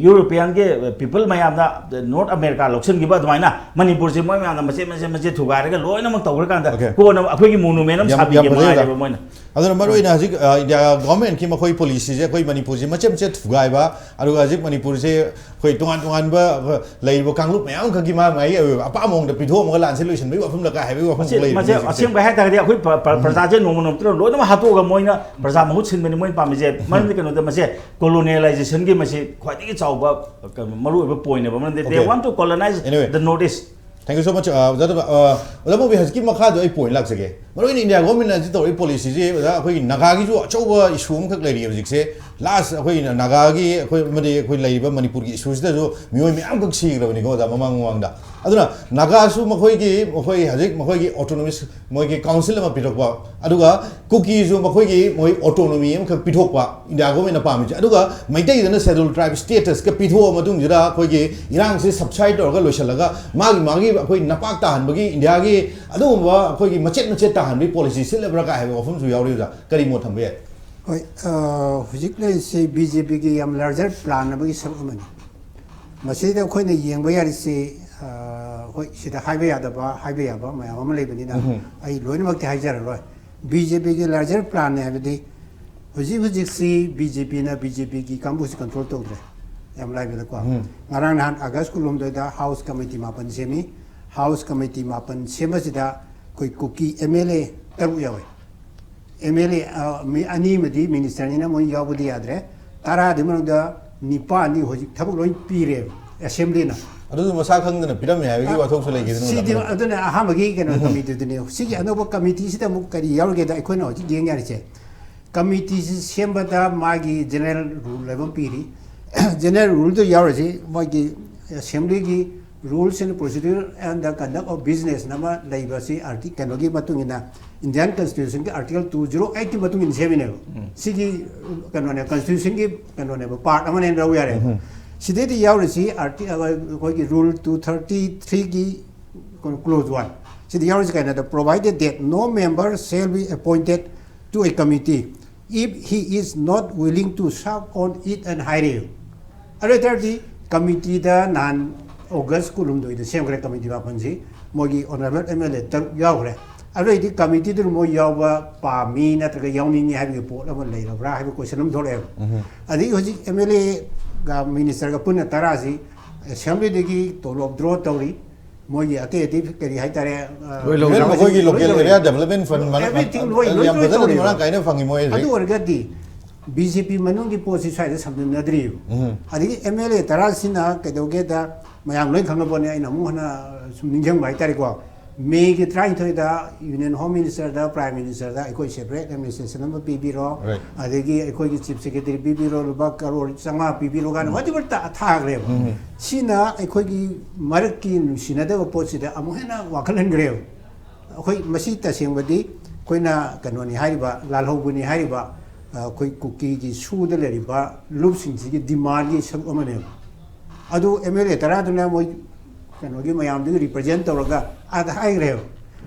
ꯌꯨꯔꯣꯄꯤꯌꯟꯒꯤ ꯄꯤꯄꯜ ꯃꯌꯥꯝꯅ ꯅꯣꯔꯠ ꯑꯃꯦꯔꯤꯀꯥ ꯂꯧꯁꯟꯈꯤꯕ ꯑꯗꯨꯃꯥꯏꯅ ꯃꯅꯤꯄꯨꯔꯁꯦ ꯃꯣꯏ ꯃꯌꯥꯝꯅ ꯃꯆꯦꯠ ꯊꯨꯒꯥꯏꯔꯒ ꯂꯣꯏꯅꯃꯛ ꯇꯧꯈ꯭ꯔꯀꯥꯟꯗ ꯀꯣꯟꯅ ꯑꯩꯈꯣꯏꯒꯤ ꯃꯣꯅꯨꯃꯦꯟ ꯑꯃ ꯁꯥꯕꯤꯒꯦ ꯃꯉꯥꯏꯔꯦꯕ ꯃꯣꯏꯅ ꯑꯗꯨꯅ ꯃꯔꯨꯑꯣꯏꯅ ꯍꯧꯖꯤꯛ ꯏꯟꯗꯤꯌꯥ ꯒꯣꯔꯃꯦꯟꯠꯀꯤ ꯃꯈꯣꯏ ꯄꯣꯂꯤꯁꯤꯁꯦ ꯑꯩꯈꯣꯏ ꯃꯅꯤꯄꯨꯔꯁꯦ ꯃꯆꯦꯠ ꯊꯨꯒꯥꯏꯕ ꯑꯗꯨꯒ ꯍꯧꯖꯤꯛ ꯃꯅꯤꯄꯨꯔꯁꯦ ꯑꯩꯈꯣꯏ ꯇꯣꯉꯥꯟꯕ ꯂꯩꯔꯤꯕ ꯀꯥꯡꯂꯨꯞ ꯃꯌꯥꯝ ꯈꯛꯀꯤ ꯃꯥꯒꯤ ꯑꯣꯏꯕ ꯑꯄꯥꯝꯕ ꯃꯑꯣꯡꯗ ꯄꯤꯊꯣꯛꯑꯝꯃꯒ ꯂꯥꯟꯁꯦ ꯂꯣꯏꯁꯤꯟꯕꯒꯤ ꯋꯥꯐꯝ ꯂꯩꯀꯥꯏ ꯍꯥꯏꯕꯒꯤ ꯋꯥꯐꯝ ꯃꯁꯤ ꯑꯁꯦꯡꯕ ꯍꯥꯏꯇꯥꯔꯒꯗꯤ ꯑꯩꯈꯣꯏ ꯄ꯭ꯔꯖꯥꯁꯦ ꯅꯣꯡꯃꯇ ꯂꯣꯏꯅꯃꯛ ꯍꯥꯠꯇꯣꯛꯑꯒ ꯃꯣꯏꯅ ꯄ꯭ꯔꯖꯥ ꯃꯍꯨꯠ ꯁꯤꯟꯕꯅꯤ ꯃꯣꯏꯅ ꯄꯥꯝꯃꯤꯁꯦ ꯃꯔꯝꯗꯤ ꯀꯩꯅꯣꯗ ꯃꯁꯦ ꯀꯣꯂꯣꯅꯤꯌꯦꯂꯥꯏꯖꯦꯁꯟꯒꯤ ꯃꯁꯤ ꯈ꯭ꯋꯥꯏꯗꯒꯤ ꯆꯥꯎꯕ ꯃꯔꯨꯑꯣꯏꯕ ꯄꯣꯏꯟꯅꯦꯕ ꯃꯔꯝꯗꯤ they want to colonise the north east Thank you so much. Oda Mobi hazki makha do point laksage. Maro in India government na jitori policy je oda koi naga gi jo achauba issue am khak lairi hojik se last koi naga gi koi made koi laiba Manipur gi issues da jo mioi me am khak si grabani ko da mamang da. Aduna naga su makoi hazik makoi gi autonomous moi gi council ma pitokwa aduga cookie jo makoi gi moi autonomy am khak pitokwa India government na pami aduga maitai dana scheduled tribe status ka pitho madung jira koi gi irang se subside or ga loisalaga magi ꯑꯩꯈꯣꯏ ꯅꯄꯥꯛ ꯇꯥꯍꯟꯕꯒꯤ ꯏꯟꯗꯤꯌꯥꯒꯤ ꯑꯗꯨꯒꯨꯝꯕ ꯑꯩꯈꯣꯏꯒꯤ ꯃꯆꯦꯠ ꯇꯥꯍꯟꯕꯒꯤ ꯄꯣꯂꯤꯁꯤ ꯁꯤꯜꯂꯕ꯭ꯔꯥ ꯍꯥꯏꯕ ꯋꯥꯐꯝꯁꯨ ꯌꯥꯎꯔꯤ ꯑꯣꯖꯥ ꯀꯔꯤ ꯃꯣꯠ ꯊꯝꯕ ꯌꯥꯏ ꯍꯣꯏ ꯍꯧꯖꯤꯛ ꯂꯩꯔꯤꯁꯤ ꯕꯤꯖꯦꯄꯤꯒꯤ ꯌꯥꯝ ꯂꯥꯔꯖꯔ ꯄ꯭ꯂꯥꯟ ꯑꯃꯒꯤ ꯁꯔꯨꯛ ꯑꯃꯅꯤ ꯃꯁꯤꯗ ꯑꯩꯈꯣꯏꯅ ꯌꯦꯡꯕ ꯌꯥꯔꯤꯁꯤ ꯍꯣꯏ ꯁꯤꯗ ꯍꯥꯏꯕ ꯌꯥꯗꯕ ꯍꯥꯏꯕ ꯌꯥꯕ ꯃꯌꯥꯝ ꯑꯃ ꯂꯩꯕꯅꯤꯅ ꯑꯩ ꯂꯣꯏꯅꯃꯛꯇꯤ ꯍꯥꯏꯖꯔꯔꯣꯏ ꯕꯤꯖꯦꯄꯤꯒꯤ ꯂꯥꯔꯖꯔ ꯄ꯭ꯂꯥꯟꯅꯤ ꯍꯥꯏꯕꯗꯤ ꯍꯧꯖꯤꯛꯁꯤ ꯕꯤꯖꯦꯄꯤꯒꯤ ꯀꯥꯡꯕꯨꯁꯤ ꯀꯟꯇ꯭ꯔꯣꯜ ꯇꯧꯗ꯭ꯔꯦ ꯌꯥꯝ ꯂꯥꯏꯕꯗꯀꯣ ꯉꯔꯥꯡ ꯅꯍꯥꯟ ꯑꯥꯒꯁ ꯀꯨꯟꯍꯨꯝꯗꯣꯏꯗ ꯍꯥꯎꯁ ꯀꯃꯤꯇꯤ 9 ꯁꯦꯝꯃꯤ ꯍꯥꯎꯁ ꯀꯃꯤꯇꯤ 9 ꯁꯦꯝꯕꯁꯤꯗ ꯑꯩꯈꯣꯏ ꯀꯨꯀꯤ MLA 6 ꯌꯥꯎꯋꯦ MLA ꯃꯤ 2 ꯑꯃꯗꯤ ꯃꯤꯅꯤꯁꯇꯔꯅꯤꯅ ꯃꯣꯏ ꯌꯥꯎꯕꯗꯤ ꯌꯥꯗ꯭ꯔꯦ 10ꯗꯤ ꯃꯅꯨꯡꯗ 9 ꯍꯧꯖꯤꯛ ꯊꯕꯛ ꯂꯣꯏ ꯄꯤꯔꯦꯕ ꯑꯦꯁꯦꯝꯕ꯭ꯂꯤꯅ ꯑꯗꯨ ꯃꯁꯥ ꯈꯪꯗꯅ ꯄꯤꯔꯝꯃꯦ ꯍꯥꯏꯕꯒꯤ ꯋꯥꯊꯣꯛꯁꯨ ꯂꯩꯈꯤꯗꯅ ꯁꯤꯗꯤ ꯑꯗꯨꯅ ꯑꯍꯥꯟꯕꯒꯤ ꯀꯩꯅꯣ ꯀꯃꯤꯇꯤꯗꯨꯅꯤ ꯁꯤꯒꯤ ꯑꯅꯧꯕ ꯀꯃꯤꯇꯤꯁꯤꯗ ꯑꯃꯨꯛ ꯀꯔꯤ ꯌꯥꯎꯔꯒꯦꯗ ꯑꯩꯈꯣꯏꯅ ꯍꯧꯖꯤꯛ ꯌꯦꯡ ꯌꯥꯔꯤꯁꯦ ꯀꯃꯤꯇꯤꯁꯤ ꯁꯦꯝꯕꯗ ꯃꯥꯒꯤ ꯖꯦꯅꯔꯦꯜ ꯔꯨꯜ ꯍꯥꯏꯕ ꯑꯃ ꯄꯤꯔꯤ ꯖꯦꯅꯔꯦꯜ ꯔꯨꯜꯗꯨ ꯌꯥꯎꯔꯤꯁꯤ ꯃꯣꯏꯒꯤ ꯑꯦꯁꯦꯝꯕ꯭ꯂꯤꯒꯤ rules and procedure and the conduct of business nama laibasi article kanogi matungina Indian constitution ki article 208 ki matungin semine sigi kanone constitution ki kanone part amane raw yare sideti yawrisi article koi ki rule 233 ki clause 1 sidi yawrisi kana the provided that no member shall be appointed to a committee if he is not willing to serve on it and hire the committee da nan August kulum do same great committee vapansi mogi honorable MLA tar yawre aro idi committee du mo yawa pa mi na tra yawni ni habi po la lei la bra habi question am thore adi hoji MLA ga minister ga punna tarasi assembly de gi to lob draw tawri mogi ate kari hai tare mogi local area development fund everything yam badal mara kaina fangi moy adu orgadi BJP manung gi posi sai samdin nadri adi MLA tarasina kedoge da mayam loi khangabone aina mu hana ningjang bai tari ko me gi trying to da union home minister da prime minister da ekoi separate administration am bibiro adegi ekoi gi chief secretary bibiro luba karor changa bibiro gan whatever ta thagre sina ekoi gi marak ki sina da posi da amu hena wakalan gre ekoi masi ta sengbadi koina kanoni hariba lalhobuni hariba koi cookie gi su da leriba lupsing gi demand gi sab amane adu MLA taraduna moi kanogi mayam du represent tawraga ad high rev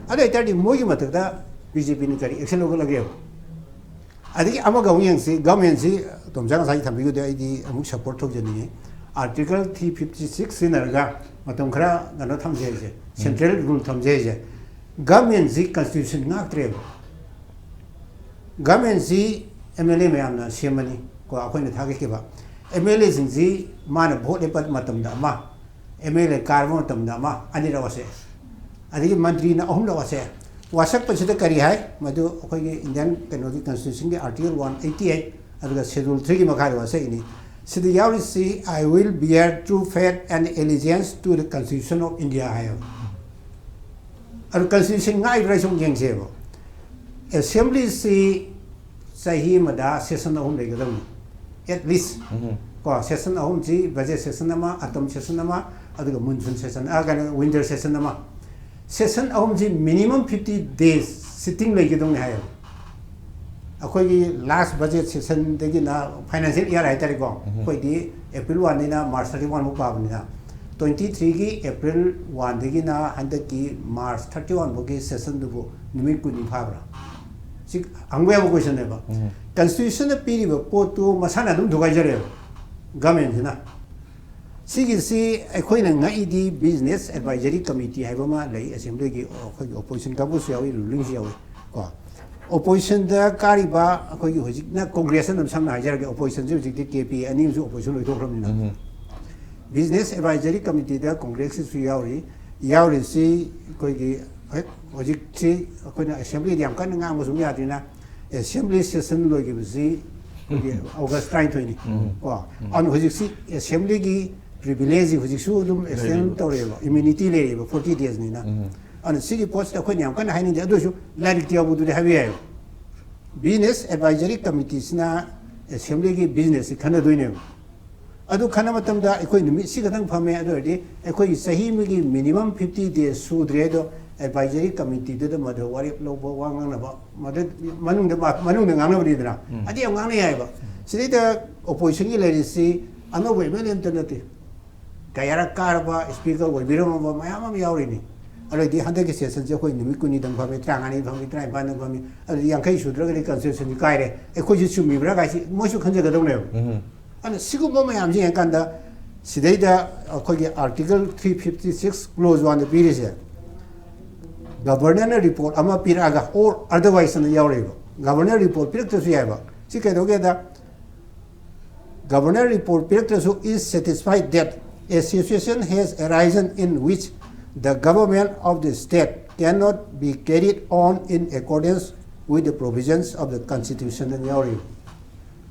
adu itadi mogi matada BJP ni kari action logo lagre adi amaga uyang si government si tomjang sai thambi gu de idi amuk support thok jani article 356 sinarga matam khara gano thamje je central rule thamje je government si constitution ngak tre government si MLA mayam na semani ko akhoi na thage ke ba MLA singzi mana vote pat matam da ma MLA karmo matam da ma ani rawase adigi mantri na ahum rawase wasak pasida kari hai madu akhoi Indian Penal Constitution ki article 188 aduga schedule 3 ki makha rawase ini sidi yawri si I will bear true faith and allegiance to the Constitution of India hai ar constitution ngai raisong gengse bo assembly si sahi mada session ahum legadam at least ko session ahum ji budget session nama atom session nama aduga monsoon session aga winter session nama session ahum ji minimum 50 days sitting like dong hai akoi gi last budget session de gi na financial year hai tari ko koi di April 1 ni na March 31 mu pa ni na 23 gi April 1 de gi na handa ki March 31 bo gi session du bo nimit ku ni pha bra sik angwe bo question ne ba constitution na piri ba po tu masana dum dugai jare government na sigi si akoi na ngai di business advisory committee hai ba ma lei assembly gi opposition ka bu yawi ruling yawi ko opposition da kari ba akoi gi hojik na congress na sam na hajar ge opposition ji hojik KP ani ju opposition loi thokram ni business advisory committee da congress su yawi si koi gi hojik si akoi na assembly yam kan nga mo sum ya di na assembly session loi gi si August 2020 ko an hojik si assembly gi privilege hojik su dum extend tawreba immunity le 40 days ni na an sigi post akoi yam kan haini da do su larik tiya bu du de habi ayo business advisory committees na assembly gi business khana doine adu khana matam da akoi numi si gadang phame adu di akoi sahi mi gi minimum 50 days su dre do advisory committee do mad wari lo bo wang na ba mad manung de ngang na bri dra adi ngang na yai ba sidi da opposition gi le si ano we men internet kayara kar ba speaker we biram ba mayam yauri ni alo di hande ke session je koi nimi kuni dang phame trangani phame trai ban dang phame adi yang kai su dra ga constitution ni kai re akoi ji su mi bra ga si mo su khanje ga dong le an sigu bo mayam ji yang kan da sidai da akoi gi article 356 clause 1 de piri se governor report ama piraga or otherwise na yaureba governor report pirakta su yaba sike doge da governor report pirakta su is satisfied that a situation has arisen in which the government of the state cannot be carried on in accordance with the provisions of the constitution and yaureba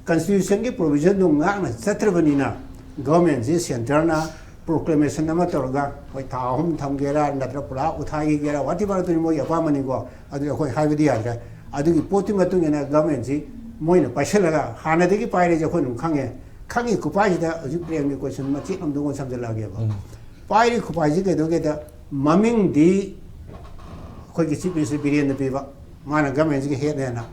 constitution ki provision no ngak na chatrabani na government ji center na proclamation nama torga hoi thahum thamgera natra pura uthai gera whatever to mo yapa mani go adu hoi haibidi ya adu gi poti matung ena government ji moina paisalaga hana de gi paire je khoi nu khangi kupai da ju prem ni question ma chi am do sam de lage ba paire kupai ji ge do ge da maming di khoi gi chief minister birian de ba mana government ji ge head na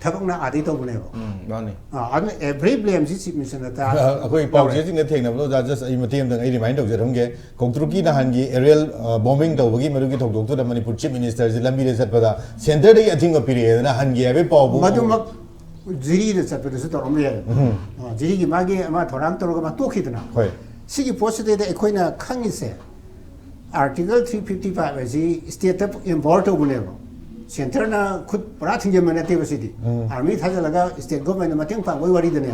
thakong na adi to bune ba mani an every blame ji chief minister ta akoi pau je jing theng na lo da just ai matem dang ai remind of jerong ge kongtruki na han gi aerial bombing to bagi maru gi thok dok to da manipur chief minister ji lambi re sat pada center de athing ga piri na han gi ave pau bu madu mak jiri de sat pada su to rom ye jiri gi magi ama thoram to ga ma to khidna hoi sigi post de ekoi na khangi se article 355 ji state of involved to bune ba center na khud pra thingje mane te basidi army thaja laga state government mateng pang goi wari de ne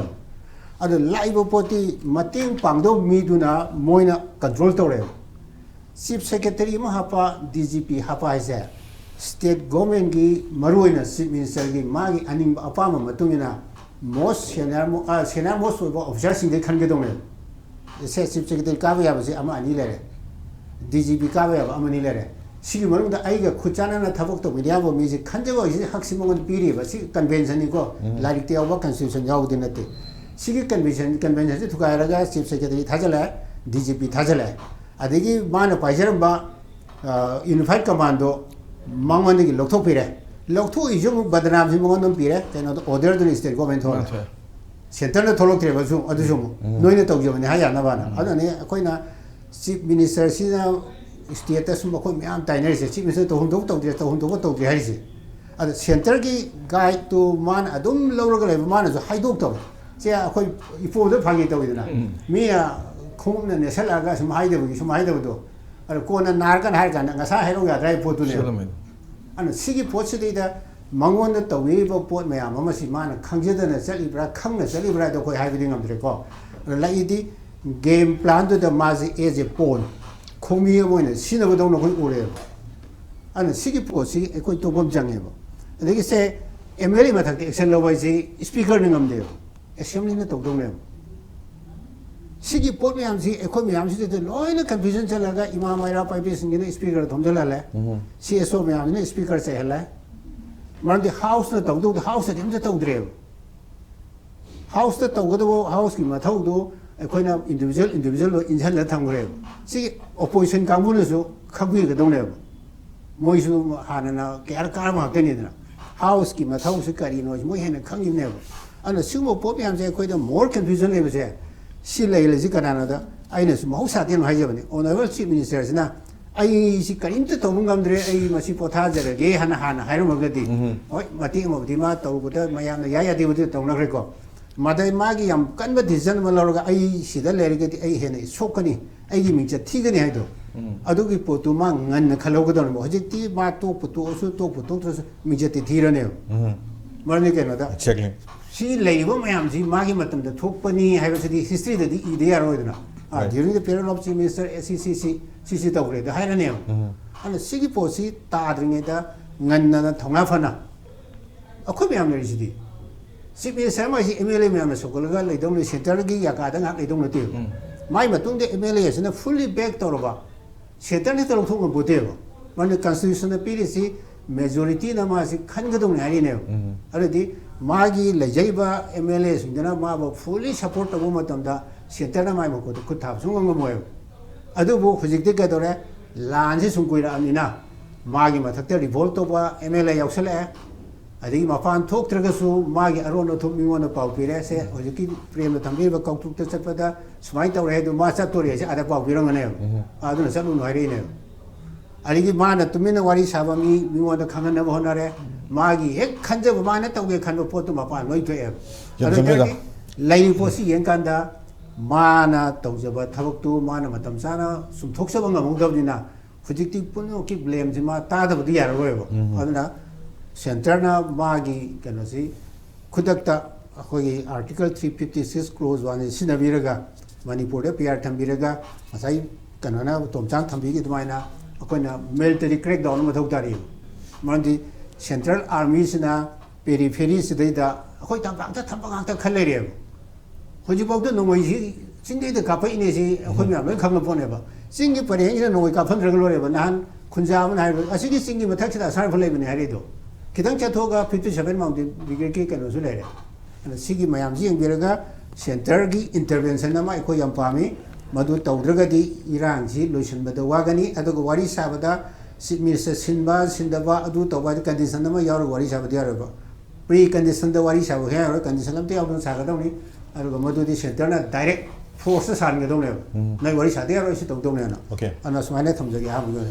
adu laibo poti mateng pang do mi duna moina control to re chief secretary ma hapa DGP hapa is state government gi maruina chief minister gi magi aning apama matungina most senior most officer sing de khan ge dong ne se chief secretary ka ba ba ama ani le DGP ka ba ama ni le sigi manuda aiga khuchana na thabok to media bo mi ji khanjego ji haksimong piri ba si convention ni ko larik te awa constitution yaw din ate sigi convention ji thukai raga chief secretary thajala DGP thajala adigi mana paijaram ba unified commando mangman gi lokthok pire lokthok ijum badnam ji mongondom pire keno order to state government thol center na tholok tre ba su adu sum noine tawjo ne ha ya na ba na adane koina chief minister sina status mo ko myam tainer se chief minister to hum to hari se ad center gi guide to man adum lawra ga man zo haidok to se khoi ifo de phangi to idna mi ya khum na ne sala ga sum haide do ar ko na nar kan har kan ngasa hero ga dai potu ne an sigi poche de da mangon na to we bo pot ma ma si man khangje de na sali bra khang na sali bra do khoi haibidi ngam de ko la idi game plan to the mazi as a pole komiye moine sinabu dong no koi ore an sigi posi e koi to bom jange bo legi se MLA ma thak action lo bai si speaker ni ngam de assembly na to dong ne sigi pot me am si e koi me am si de loina confusion chala ga imam aira pai be sing ne speaker thom jala la CSO me am ne speaker se hela man the house na to house de to dre 하우스도 떠고도 하우스 기마 타고도 거기나 인디비주얼로 인산을 한 거래요. 시 오포지션 강분에서 카부이가 동네요. 뭐이수 하나나 깨알까만 하겠니더라. 하우스 기마 타고스까지 노지 뭐 해는 강림네요. 아니 수모 법이 함세 거기다 more confusion 해보세요. 실내를 지가나다. 아이는 뭐 사대는 하죠. 오늘 치 미니스터스나 아이 시까 인트 도문감들의 아이 마시 포타저를 게 하나 하이로 먹거디. 마티 뭐 디마 또부터 마야나 야야디부터 동나 그랬고. 마다이 마기 양 깐바 디자인 말로가 아이 시다 레르게 아이 해네 속거니 아이기 민자 티거니 해도 아도기 포투마 ngan 칼로거든 뭐 허직티 마또 포투 또 포통 터서 민자 티 티러네요. 말니 게나다. Exactly. 시 레이버 마ям지 마기 맞던데 톡퍼니 하이버시티 히스토리데 이데야로 해드나. during the period of Chief Minister SCCC CC도 그래도 하이러네요. 아니 시기 포시 따드ring에다 ngan나 통합하나. 아코비 암들이시디. CBS 사마시 MLA 면에서 그걸가 레동의 센터기 약하던 레동을 띄고 마이 맞동데 MLA에서는 fully back 돌아봐 센터에 들어 통은 못 해요. 만약 컨스티튜션의 비리시 메조리티 남아시 큰 거동이 아니네요. 그래디 마기 레제이바 MLA에서는 마뭐 fully support 하고 맞던다 센터나 마이 먹고 그 답송한 거 뭐예요. 아도 뭐 후직되게 돌아 란지 숨고이라 아니나 마기 맞닥터 리볼토바 MLA 역설에 아직 마판 톡 들어가서 마기 아로노 톱미원의 pau피레세 어저께 프레임을 담비바 깡툭 뜻받다 스마이터 해도 마사토리에서 아다 pau피런 거네요. 아들은 살로 나이네요. 아니기 마나 투미는 와리 사범이 미원의 강한 호나래 마기 핵 간접 마나다고 칸도 포도 마판 너희 돼요. 감사합니다. 라이포시 연간다 마나 동저바 타복도 마나 마탐사나 숨 톡서방가 몽답이나 후직틱 뿐이 기 블레임지마 따다부터 야라고요. 아들나 센터나 마기 그노시 쿠닥다 거기 아티클 356 클로즈 1에 시나비르가 마니푸르에 PR 탐비르가 마사이 그노나 톰창 탐비기 도마이나 아코나 밀리터리 크랙다운 마토다리 만디 센트럴 아미스나 페리페리스데다 거기 담방다 탐방한테 칼레리요 호지복도 너무이 신데도 가파이네시 호미하면 강을 보내봐 싱기 버리는 너무 가판들 걸어봐 난 군자하면 하고 아시기 싱기 뭐 택시다 살 벌레면 해리도 기당차 토가 피트 샤벨 마운드 비게게 간소래래 시기 마ям지 연결가 센터기 인터벤션 나마 iko ям파미 마두 타우드르가디 이란지 로션바도 와가니 아도고 와리 사바다 시미스 신바 신다바 아두 토바디 컨디션 나마 야로 와리 사바디 야로 프리 컨디션다 와리 사바 해야 컨디션 남테 아우던 사가다니 아르고 마두디 센터나 다이렉트 포스 사는 게 동네요 나 와리 사디 야로 시 동동네나 Okay. 아나 스마네 탐적이 하고